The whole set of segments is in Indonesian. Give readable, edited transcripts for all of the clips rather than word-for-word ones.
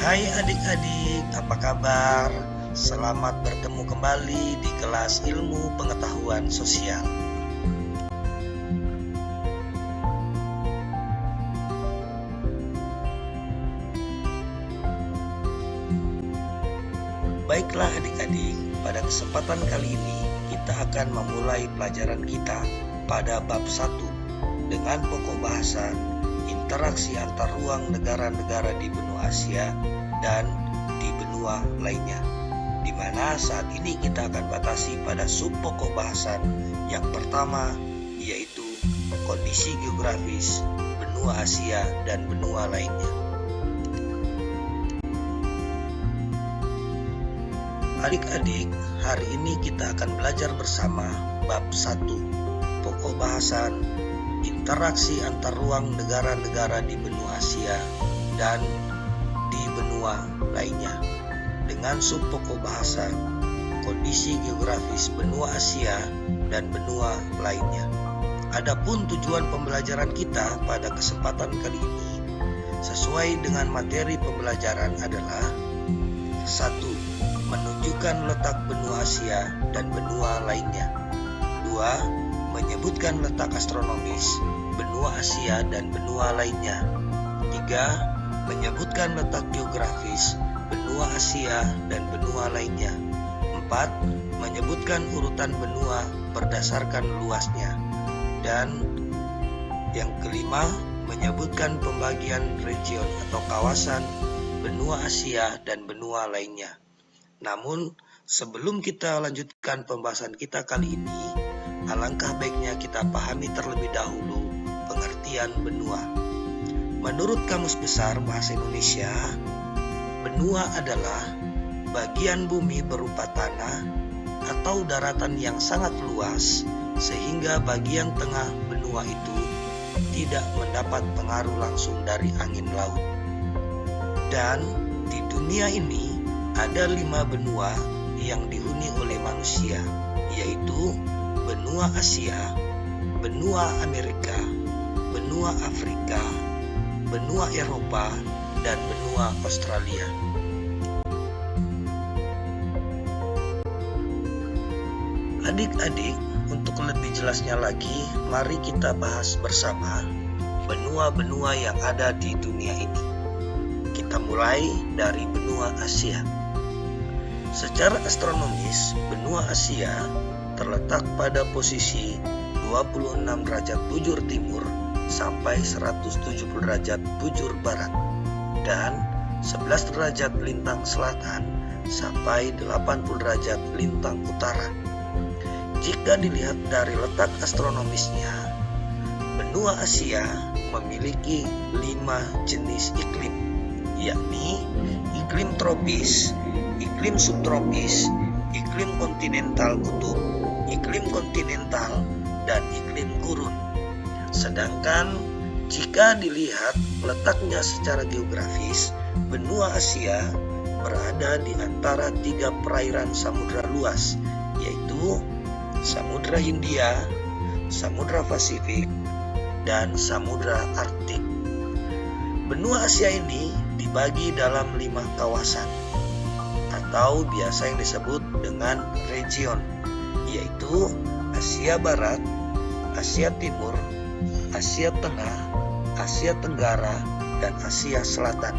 Hai adik-adik, apa kabar? Selamat bertemu kembali di kelas ilmu pengetahuan sosial. Baiklah adik-adik, pada kesempatan kali ini kita akan memulai pelajaran kita pada bab 1 dengan pokok bahasan interaksi antar ruang negara-negara di benua Asia dan di benua lainnya, di mana saat ini kita akan batasi pada sub pokok bahasan yang pertama, yaitu kondisi geografis benua Asia dan benua lainnya. Adik-adik, hari ini kita akan belajar bersama bab 1, pokok bahasan interaksi antar ruang negara-negara di benua Asia dan di benua lainnya, dengan sub pokok bahasan kondisi geografis benua Asia dan benua lainnya. Adapun tujuan pembelajaran kita pada kesempatan kali ini sesuai dengan materi pembelajaran adalah 1. Menunjukkan letak benua Asia dan benua lainnya. 2. Menyebutkan letak astronomis benua Asia dan benua lainnya. 3. Menyebutkan letak geografis benua Asia dan benua lainnya. 4. Menyebutkan urutan benua berdasarkan luasnya. Dan yang kelima, menyebutkan pembagian region atau kawasan benua Asia dan benua lainnya. Namun, sebelum kita lanjutkan pembahasan kita kali ini, alangkah baiknya kita pahami terlebih dahulu pengertian benua. Menurut Kamus Besar Bahasa Indonesia, benua adalah bagian bumi berupa tanah atau daratan yang sangat luas sehingga bagian tengah benua itu tidak mendapat pengaruh langsung dari angin laut. Dan di dunia ini ada 5 benua yang dihuni oleh manusia, yaitu benua Asia, benua Amerika, benua Afrika, benua Eropa, dan benua Australia. Adik-adik, untuk lebih jelasnya lagi, mari kita bahas bersama benua-benua yang ada di dunia ini. Kita mulai dari benua Asia. Secara astronomis, benua Asia terletak pada posisi 26 derajat bujur timur sampai 170 derajat bujur barat dan 11 derajat lintang selatan sampai 80 derajat lintang utara. Jika dilihat dari letak astronomisnya, benua Asia memiliki 5 jenis iklim, yakni iklim tropis, iklim subtropis, iklim kontinental kutub, iklim kontinental, dan iklim gurun. Sedangkan jika dilihat letaknya secara geografis, benua Asia berada di antara 3 perairan samudra luas, yaitu Samudra Hindia, Samudra Pasifik, dan Samudra Arktik. Benua Asia ini dibagi dalam 5 kawasan atau biasa yang disebut dengan region, yaitu Asia Barat, Asia Timur, Asia Tengah, Asia Tenggara, dan Asia Selatan.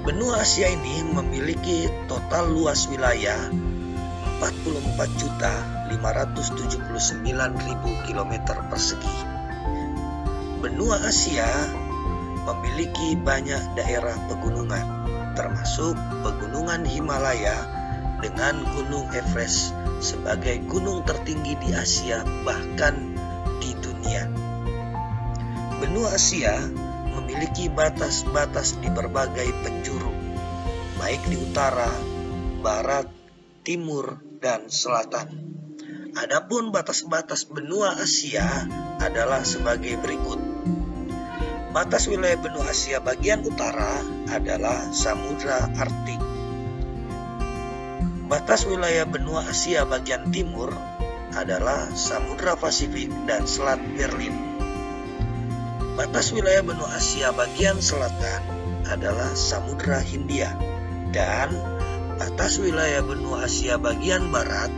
Benua Asia ini memiliki total luas wilayah 44.579.000 km persegi. Benua Asia memiliki banyak daerah pegunungan, termasuk pegunungan Himalaya dengan Gunung Everest sebagai gunung tertinggi di Asia bahkan di dunia. Benua Asia memiliki batas-batas di berbagai penjuru, baik di utara, barat, timur, dan selatan. Adapun batas-batas benua Asia adalah sebagai berikut. Batas wilayah benua Asia bagian utara adalah Samudra Arktik. Batas wilayah benua Asia bagian timur adalah Samudra Pasifik dan Selat Berlin. Batas wilayah benua Asia bagian selatan adalah Samudra Hindia, dan batas wilayah benua Asia bagian barat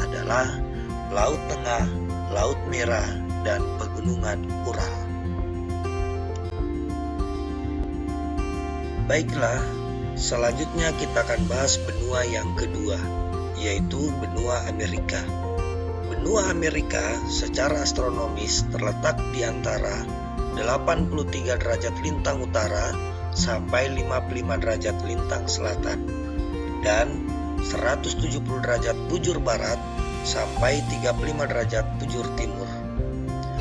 adalah Laut Tengah, Laut Merah, dan Pegunungan Ural. Baiklah, selanjutnya kita akan bahas benua yang kedua, yaitu benua Amerika. Benua Amerika secara astronomis terletak di antara 83 derajat lintang utara sampai 55 derajat lintang selatan, dan 170 derajat bujur barat sampai 35 derajat bujur timur.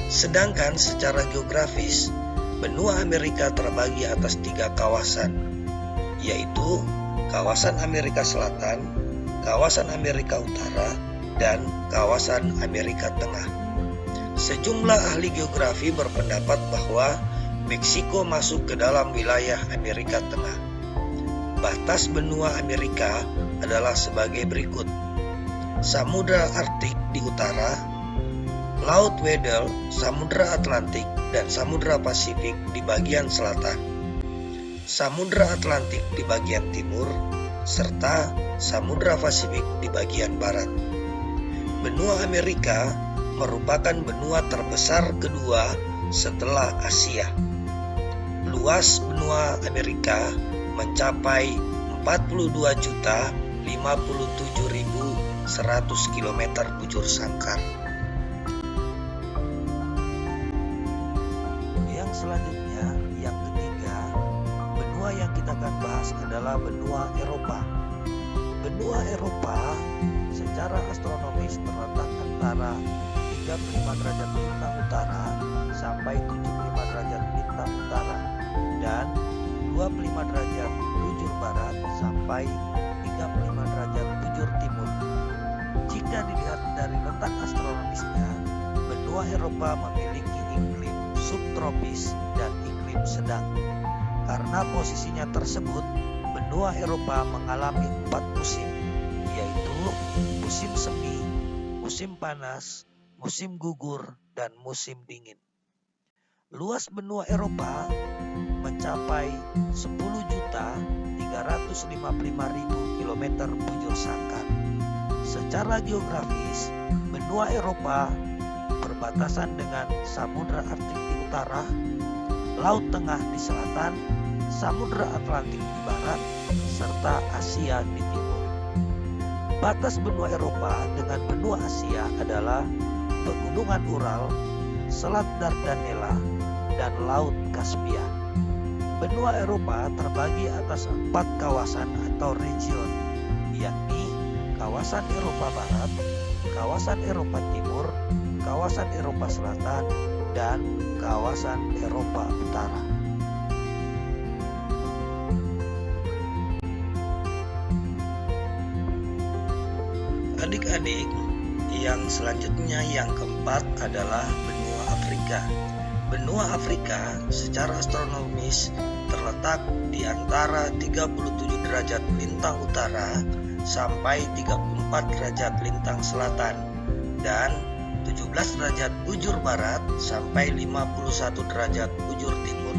Sedangkan secara geografis, benua Amerika terbagi atas 3 kawasan, yaitu kawasan Amerika Selatan, kawasan Amerika Utara, dan kawasan Amerika Tengah. Sejumlah ahli geografi berpendapat bahwa Meksiko masuk ke dalam wilayah Amerika Tengah. Batas benua Amerika adalah sebagai berikut: Samudra Arktik di utara, Laut Weddell, Samudra Atlantik, dan Samudra Pasifik di bagian selatan, Samudra Atlantik di bagian timur, serta Samudra Pasifik di bagian barat. Benua Amerika merupakan benua terbesar kedua setelah Asia. Luas benua Amerika mencapai 42.057.100 km bujur sangkar. Yang selanjutnya, yang ketiga, benua yang kita akan bahas adalah benua Eropa. Benua Eropa secara astronomis terletak antara 35 derajat lintang utara sampai 75 derajat lintang utara, dan 25 derajat bujur barat sampai 35 derajat bujur timur. Jika dilihat dari letak astronomisnya, benua Eropa memiliki iklim subtropis dan iklim sedang. Karena posisinya tersebut, benua Eropa mengalami 4 musim, yaitu musim semi, musim panas, musim gugur, dan musim dingin. Luas benua Eropa mencapai 10.355.000 km bujur sangkar. Secara geografis, benua Eropa berbatasan dengan Samudra Arktik di utara, Laut Tengah di selatan, Samudra Atlantik di barat, serta Asia di timur. Batas benua Eropa dengan benua Asia adalah Pegunungan Ural, Selat Dardanella, dan Laut Kaspia. Benua Eropa terbagi atas 4 kawasan atau region, yakni kawasan Eropa Barat, kawasan Eropa Timur, kawasan Eropa Selatan, dan kawasan Eropa Utara. Adik-adik, yang selanjutnya yang keempat adalah benua Afrika. Benua Afrika secara astronomis terletak di antara 37 derajat lintang utara sampai 34 derajat lintang selatan, dan 17 derajat bujur barat sampai 51 derajat bujur timur.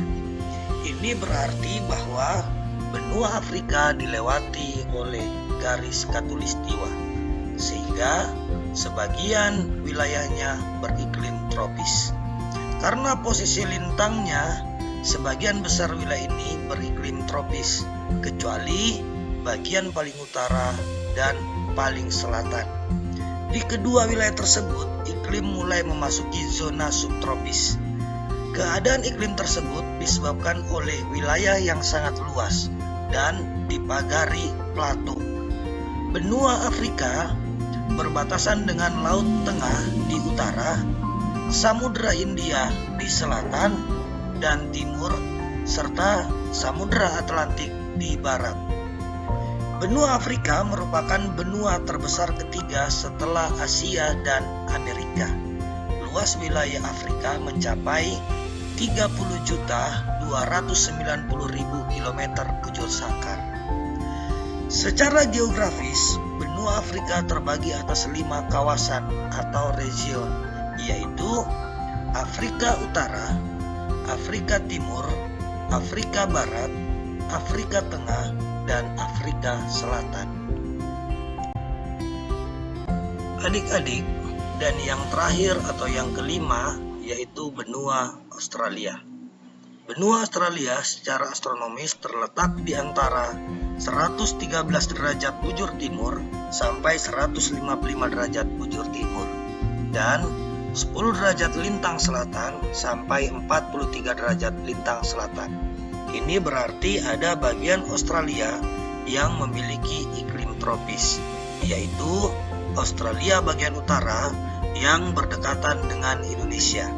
Ini berarti bahwa benua Afrika dilewati oleh garis khatulistiwa, sehingga sebagian wilayahnya beriklim tropis. Karena posisi lintangnya, sebagian besar wilayah ini beriklim tropis, kecuali bagian paling utara dan paling selatan. Di kedua wilayah tersebut, iklim mulai memasuki zona subtropis. Keadaan iklim tersebut disebabkan oleh wilayah yang sangat luas dan dipagari plato. Benua Afrika berbatasan dengan Laut Tengah di utara, Samudra Hindia di selatan dan timur, serta Samudra Atlantik di barat. Benua Afrika merupakan benua terbesar ketiga setelah Asia dan Amerika. Luas wilayah Afrika mencapai 30.290.000 km bujur sangkar. Secara geografis, benua Afrika terbagi atas 5 kawasan atau region, yaitu Afrika Utara, Afrika Timur, Afrika Barat, Afrika Tengah, dan Afrika Selatan. Adik-adik, dan yang terakhir atau yang kelima yaitu benua Australia. Benua Australia secara astronomis terletak di antara 113 derajat bujur timur sampai 155 derajat bujur timur dan 10 derajat lintang selatan sampai 43 derajat lintang selatan. Ini berarti ada bagian Australia yang memiliki iklim tropis, yaitu Australia bagian utara yang berdekatan dengan Indonesia.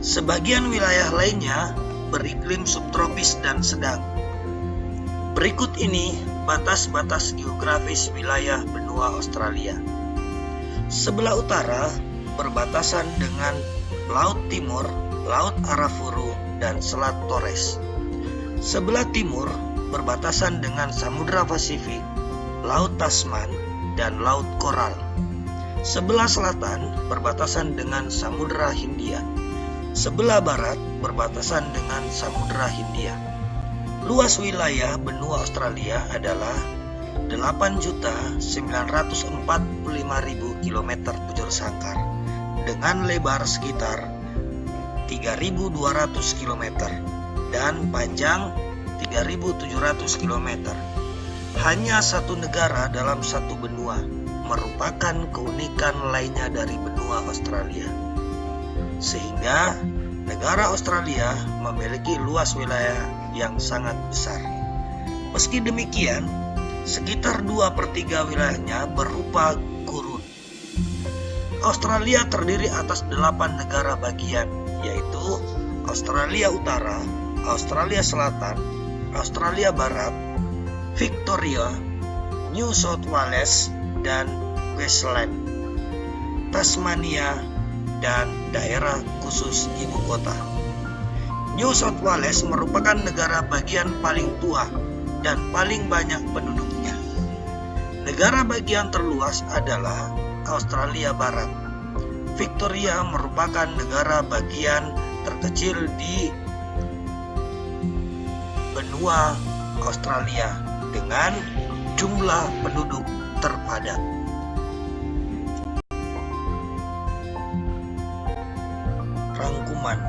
Sebagian wilayah lainnya beriklim subtropis dan sedang. Berikut ini batas-batas geografis wilayah benua Australia. Sebelah utara berbatasan dengan Laut Timur, Laut Arafuru, dan Selat Torres. Sebelah timur berbatasan dengan Samudra Pasifik, Laut Tasman, dan Laut Koral. Sebelah selatan berbatasan dengan Samudra Hindia. Sebelah barat berbatasan dengan Samudra Hindia. Luas wilayah benua Australia adalah 8.945.000 km bujur sangkar dengan lebar sekitar 3.200 km dan panjang 3.700 km. Hanya satu negara dalam satu benua merupakan keunikan lainnya dari benua Australia. Sehingga negara Australia memiliki luas wilayah yang sangat besar. Meski demikian, sekitar 2/3 wilayahnya berupa gurun. Australia terdiri atas 8 negara bagian, yaitu Australia Utara, Australia Selatan, Australia Barat, Victoria, New South Wales, dan Queensland, Tasmania, dan daerah khusus ibu kota. New South Wales merupakan negara bagian paling tua dan paling banyak penduduknya. Negara bagian terluas adalah Australia Barat. Victoria merupakan negara bagian terkecil di benua Australia dengan jumlah penduduk terpadat. Rangkuman,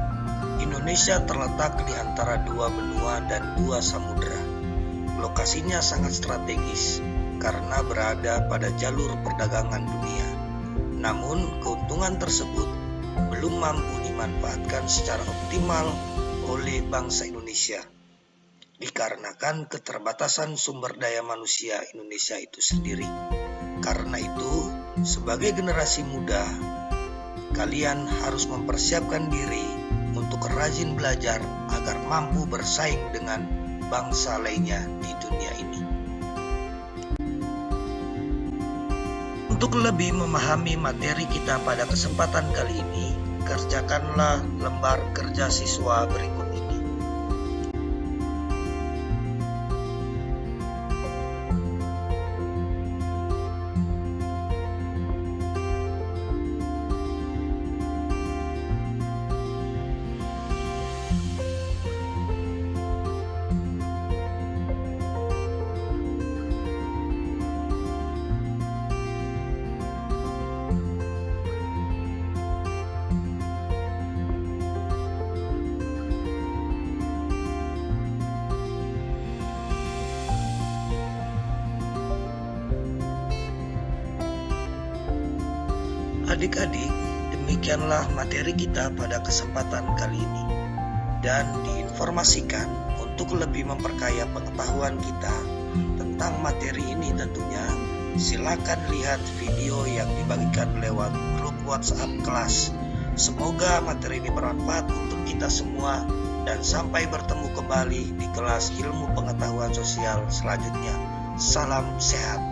Indonesia terletak di antara 2 benua dan 2 samudera. Lokasinya sangat strategis karena berada pada jalur perdagangan dunia. Namun, keuntungan tersebut belum mampu dimanfaatkan secara optimal oleh bangsa Indonesia dikarenakan keterbatasan sumber daya manusia Indonesia itu sendiri. Karena itu, sebagai generasi muda, kalian harus mempersiapkan diri untuk rajin belajar agar mampu bersaing dengan bangsa lainnya di dunia ini. Untuk lebih memahami materi kita pada kesempatan kali ini, kerjakanlah lembar kerja siswa berikut ini. Adik-adik, demikianlah materi kita pada kesempatan kali ini. Dan diinformasikan untuk lebih memperkaya pengetahuan kita tentang materi ini tentunya, silakan lihat video yang dibagikan lewat grup WhatsApp kelas. Semoga materi ini bermanfaat untuk kita semua dan sampai bertemu kembali di kelas ilmu pengetahuan sosial selanjutnya. Salam sehat.